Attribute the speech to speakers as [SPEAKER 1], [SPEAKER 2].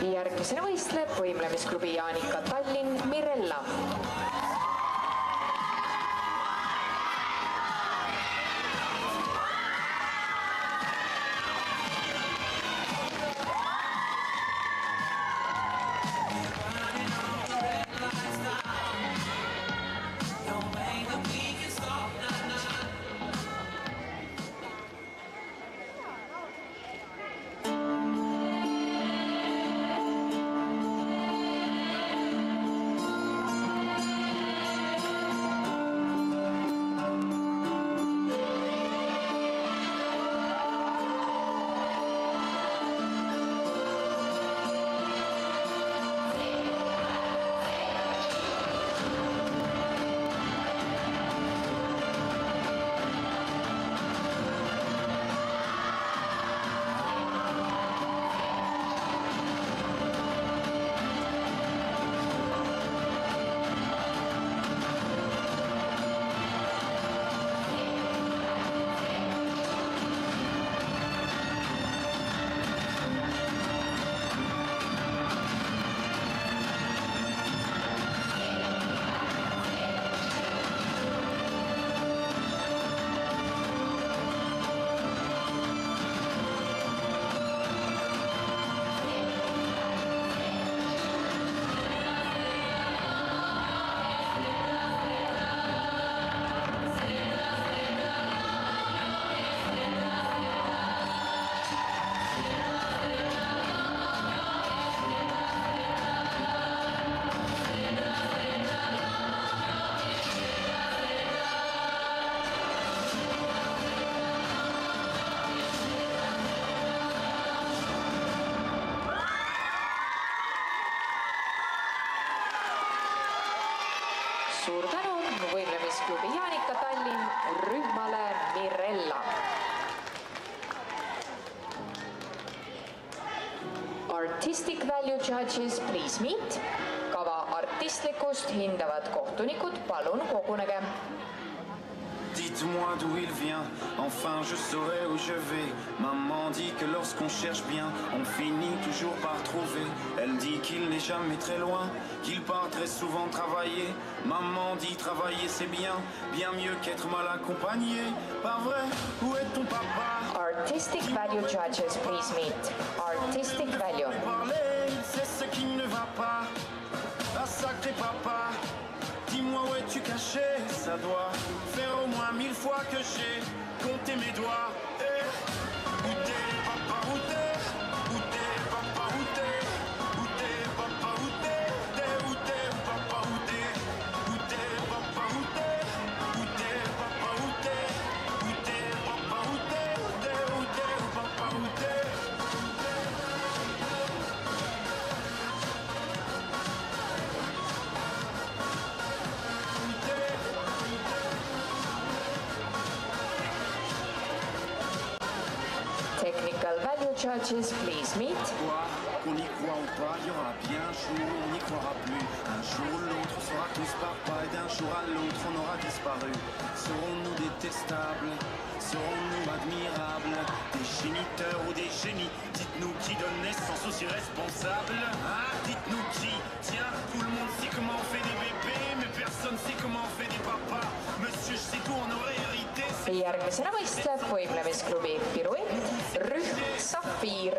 [SPEAKER 1] Järgmisena võistleb võimlemisklubi Jaanika Tallinn Mirella. Suur tänu võimlemisklubi Jaanika Tallinn rühmale Mirella. Artistic Value Judges, please meet. Kava artistlikkust hindavad kohtunikud, palun kogunege.
[SPEAKER 2] Dites-moi d'où il vient, enfin je saurai où je vais. Maman dit que lorsqu'on cherche bien, on finit toujours par trouver. Elle dit qu'il n'est jamais très loin, qu'il part très souvent travailler. Maman dit travailler c'est bien, bien mieux qu'être mal accompagné. Pas vrai, où est ton papa?
[SPEAKER 1] Artistic Value Judges, please meet. Artistic Value.
[SPEAKER 2] Parler, c'est ce qui ne va pas. Ah sacré papa, dis-moi où es-tu caché? Ça doit faire au moins 1000 fois que j'ai compté mes doigts. Où t'es papa, où t'es? Où t'es papa, où t'es? Où t'es papa, où t'es? Où t'es papa, où t'es? Où t'es papa, où t'es? Où t'es papa, où t'es? Où t'es papa, où t'es? Où t'es papa, où t'es?
[SPEAKER 1] Technical Value Judges, please meet.
[SPEAKER 2] Qu'on y croit ou pas, il y aura bien un jour où on n'y croira plus. Un jour ou l'autre, on sera tous papa et d'un jour à l'autre, on aura disparu. Serons-nous détestables? Serons-nous admirables? Des géniteurs ou des génies? Dites-nous qui donne naissance aux irresponsables, hein? Dites-nous qui? Tiens, tout le monde sait comment on fait des bébés, mais personne sait comment on fait des papas. Monsieur, je sais tout, on aurait hérité.
[SPEAKER 1] Järgmisena võistleb võimlemisklubi Piruett rühm Safiir.